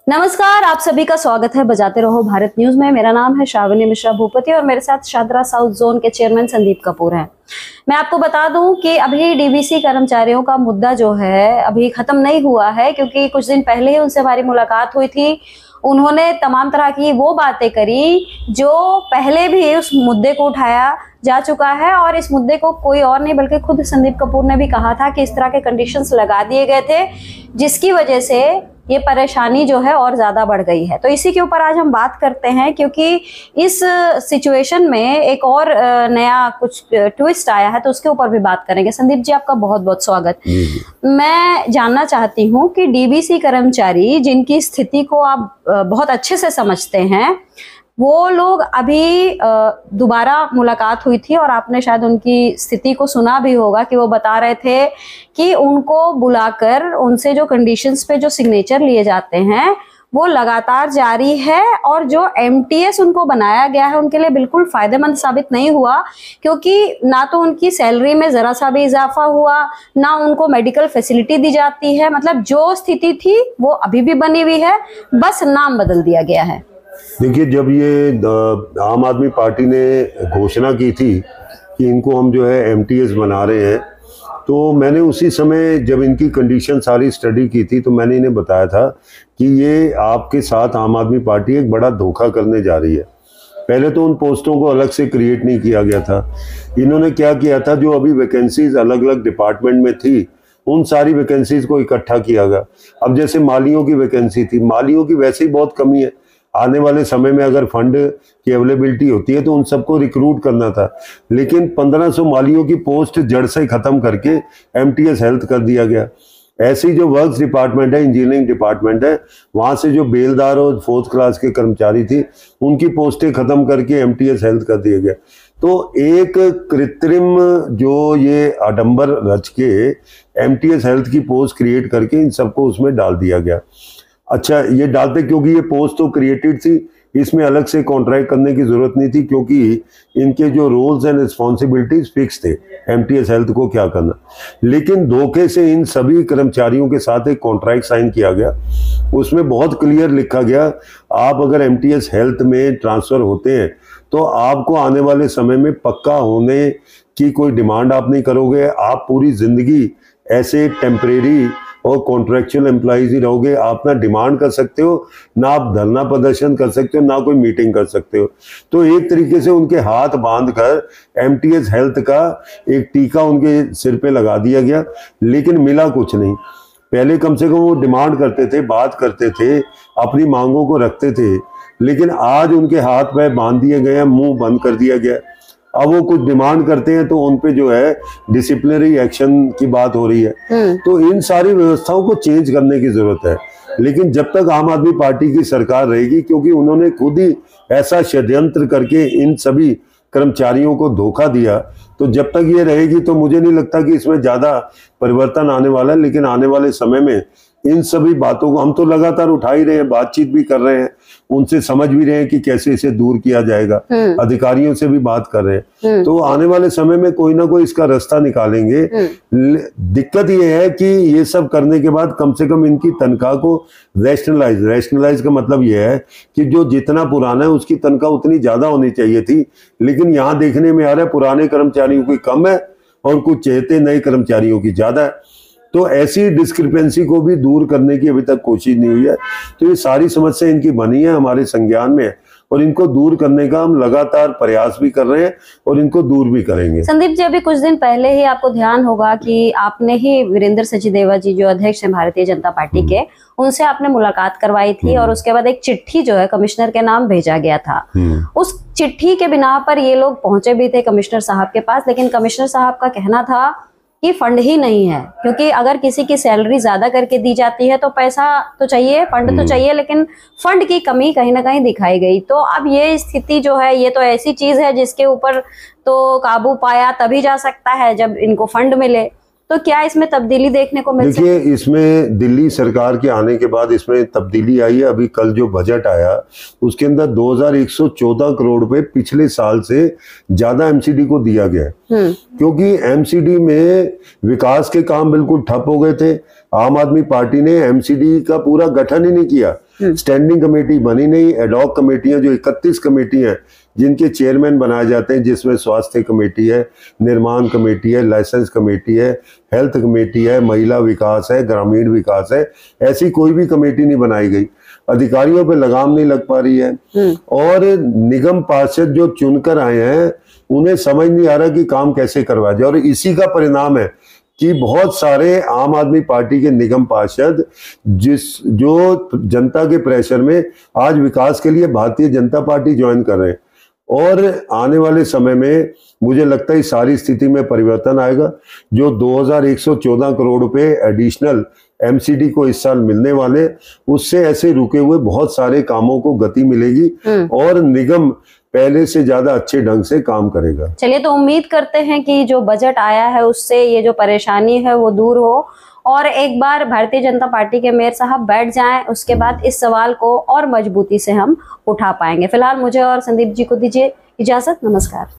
नमस्कार, आप सभी का स्वागत है बजाते रहो भारत न्यूज में। मेरा नाम है श्रावणी मिश्रा भूपति और मेरे साथ शादरा साउथ जोन के चेयरमैन संदीप कपूर हैं। मैं आपको बता दूं कि अभी डीवीसी कर्मचारियों का मुद्दा जो है अभी खत्म नहीं हुआ है, क्योंकि कुछ दिन पहले ही उनसे हमारी मुलाकात हुई थी। उन्होंने तमाम तरह की वो बातें करी जो पहले भी उस मुद्दे को उठाया जा चुका है, और इस मुद्दे को कोई और नहीं बल्कि खुद संदीप कपूर ने भी कहा था कि इस तरह के कंडीशंस लगा दिए गए थे जिसकी वजह से ये परेशानी जो है और ज्यादा बढ़ गई है। तो इसी के ऊपर आज हम बात करते हैं, क्योंकि इस सिचुएशन में एक और नया कुछ ट्विस्ट आया है, तो उसके ऊपर भी बात करेंगे। संदीप जी, आपका बहुत बहुत स्वागत। मैं जानना चाहती हूँ कि डीवीसी कर्मचारी जिनकी स्थिति को आप बहुत अच्छे से समझते हैं, वो लोग अभी दोबारा मुलाकात हुई थी और आपने शायद उनकी स्थिति को सुना भी होगा कि वो बता रहे थे कि उनको बुलाकर उनसे जो कंडीशंस पे जो सिग्नेचर लिए जाते हैं वो लगातार जारी है, और जो एमटीएस उनको बनाया गया है उनके लिए बिल्कुल फायदेमंद साबित नहीं हुआ, क्योंकि ना तो उनकी सैलरी में जरा सा भी इजाफा हुआ, ना उनको मेडिकल फैसिलिटी दी जाती है। मतलब जो स्थिति थी वो अभी भी बनी हुई है, बस नाम बदल दिया गया है। देखिए, जब ये आम आदमी पार्टी ने घोषणा की थी कि इनको हम जो है एमटीएस बना रहे हैं, तो मैंने उसी समय जब इनकी कंडीशन सारी स्टडी की थी तो मैंने इन्हें बताया था कि ये आपके साथ आम आदमी पार्टी एक बड़ा धोखा करने जा रही है। पहले तो उन पोस्टों को अलग से क्रिएट नहीं किया गया था। इन्होंने क्या किया था, जो अभी वैकेंसीज अलग अलग डिपार्टमेंट में थी उन सारी वैकेंसीज को इकट्ठा किया गया। अब जैसे मालियों की वैकेंसी थी, मालियों की वैसे ही बहुत कमी है। आने वाले समय में अगर फंड की अवेलेबिलिटी होती है तो उन सबको रिक्रूट करना था, लेकिन 1500 मालियों की पोस्ट जड़ से खत्म करके एमटीएस हेल्थ कर दिया गया। ऐसी जो वर्क्स डिपार्टमेंट है, इंजीनियरिंग डिपार्टमेंट है, वहां से जो बेलदार और 4th क्लास के कर्मचारी थी उनकी पोस्टें खत्म करके एमटीएस हेल्थ कर दिया गया। तो एक कृत्रिम जो ये आडंबर रच के एमटीएस हेल्थ की पोस्ट क्रिएट करके इन सबको उसमें डाल दिया गया। अच्छा, ये डालते क्योंकि ये पोस्ट तो क्रिएटेड थी, इसमें अलग से कॉन्ट्रैक्ट करने की जरूरत नहीं थी, क्योंकि इनके जो रोल्स एंड रिस्पॉन्सिबिलिटीज फिक्स थे एमटीएस हेल्थ को क्या करना। लेकिन धोखे से इन सभी कर्मचारियों के साथ एक कॉन्ट्रैक्ट साइन किया गया। उसमें बहुत क्लियर लिखा गया, आप अगर एमटीएस हेल्थ में ट्रांसफर होते हैं तो आपको आने वाले समय में पक्का होने की कोई डिमांड आप नहीं करोगे। आप पूरी जिंदगी ऐसे टेम्परेरी और कॉन्ट्रेक्चुअल एम्प्लॉइज ही रहोगे। आप ना डिमांड कर सकते हो, ना आप धरना प्रदर्शन कर सकते हो, ना कोई मीटिंग कर सकते हो। तो एक तरीके से उनके हाथ बांधकर एमटीएस हेल्थ का एक टीका उनके सिर पे लगा दिया गया, लेकिन मिला कुछ नहीं। पहले कम से कम वो डिमांड करते थे, बात करते थे, अपनी मांगों को रखते थे, लेकिन आज उनके हाथ पैर बांध दिए गए हैं, मुंह बंद कर दिया गया। अब वो कुछ डिमांड करते हैं तो उन पे जो है डिसिप्लिनरी एक्शन की बात हो रही है। तो इन सारी व्यवस्थाओं को चेंज करने की जरूरत है, लेकिन जब तक आम आदमी पार्टी की सरकार रहेगी, क्योंकि उन्होंने खुद ही ऐसा षड्यंत्र करके इन सभी कर्मचारियों को धोखा दिया, तो जब तक ये रहेगी तो मुझे नहीं लगता कि इसमें ज्यादा परिवर्तन आने वाला है। लेकिन आने वाले समय में इन सभी बातों को हम तो लगातार उठा ही रहे हैं, बातचीत भी कर रहे हैं, उनसे समझ भी रहे हैं कि कैसे इसे दूर किया जाएगा, अधिकारियों से भी बात कर रहे हैं। तो आने वाले समय में कोई ना कोई इसका रास्ता निकालेंगे। दिक्कत ये है कि ये सब करने के बाद कम से कम इनकी तनख्वाह को रैशनलाइज का मतलब ये है कि जो जितना पुराना है उसकी तनख्वाह उतनी ज्यादा होनी चाहिए थी, लेकिन यहाँ देखने में आ रहा है पुराने कर्मचारियों की कम है और कुछ चहेते नए कर्मचारियों की ज्यादा है। तो ऐसी डिस्क्रिपेंसी को भी दूर करने की अभी तक कोशिश नहीं हुई है। तो ये सारी समस्या इनकी बनी है, हमारे संज्ञान में है, और इनको दूर करने का हम लगातार प्रयास भी कर रहे हैं और इनको दूर भी करेंगे। संदीप जी, अभी कुछ दिन पहले ही आपको ध्यान होगा कि आपने ही वीरेंद्र सचदेवा जी, जो अध्यक्ष हैं भारतीय जनता पार्टी के, उनसे आपने मुलाकात करवाई थी, और उसके बाद एक चिट्ठी जो है कमिश्नर के नाम भेजा गया था। उस चिट्ठी के बिना पर ये लोग पहुंचे भी थे कमिश्नर साहब के पास, लेकिन कमिश्नर साहब का कहना था कि फंड ही नहीं है, क्योंकि अगर किसी की सैलरी ज्यादा करके दी जाती है तो पैसा तो चाहिए, फंड तो चाहिए, लेकिन फंड की कमी कहीं ना कहीं दिखाई गई। तो अब ये स्थिति जो है, ये तो ऐसी चीज है जिसके ऊपर तो काबू पाया तभी जा सकता है जब इनको फंड मिले। तो क्या इसमें तब्दीली देखने को मिल सकती है? देखिए, इसमें दिल्ली सरकार के आने के बाद इसमें तब्दीली आई है। अभी कल जो बजट आया उसके अंदर 2114 करोड़ रुपए पिछले साल से ज्यादा एमसीडी को दिया गया है, क्योंकि एमसीडी में विकास के काम बिल्कुल ठप हो गए थे। आम आदमी पार्टी ने एमसीडी का पूरा गठन ही नहीं किया। स्टैंडिंग कमेटी बनी नहीं। एडॉक कमेटियां जो 31 कमेटी हैं जिनके चेयरमैन बनाए जाते हैं, जिसमें स्वास्थ्य कमेटी है, निर्माण कमेटी है, लाइसेंस कमेटी है, हेल्थ कमेटी है, महिला विकास है, ग्रामीण विकास है, ऐसी कोई भी कमेटी नहीं बनाई गई। अधिकारियों पे लगाम नहीं लग पा रही है और निगम पार्षद जो चुनकर आए हैं उन्हें समझ नहीं आ रहा कि काम कैसे करवाया जाए। और इसी का परिणाम है कि बहुत सारे आम आदमी पार्टी के निगम पार्षद जो जनता के प्रेशर में आज विकास के लिए भारतीय जनता पार्टी ज्वाइन कर रहे हैं। और आने वाले समय में मुझे लगता है इस सारी स्थिति में परिवर्तन आएगा। जो 2114 करोड़ रुपए एडिशनल एमसीडी को इस साल मिलने वाले, उससे ऐसे रुके हुए बहुत सारे कामों को गति मिलेगी और निगम पहले से ज्यादा अच्छे ढंग से काम करेगा। चलिए, तो उम्मीद करते हैं कि जो बजट आया है उससे ये जो परेशानी है वो दूर हो और एक बार भारतीय जनता पार्टी के मेयर साहब बैठ जाएं, उसके बाद इस सवाल को और मजबूती से हम उठा पाएंगे। फिलहाल मुझे और संदीप जी को दीजिए इजाजत। नमस्कार।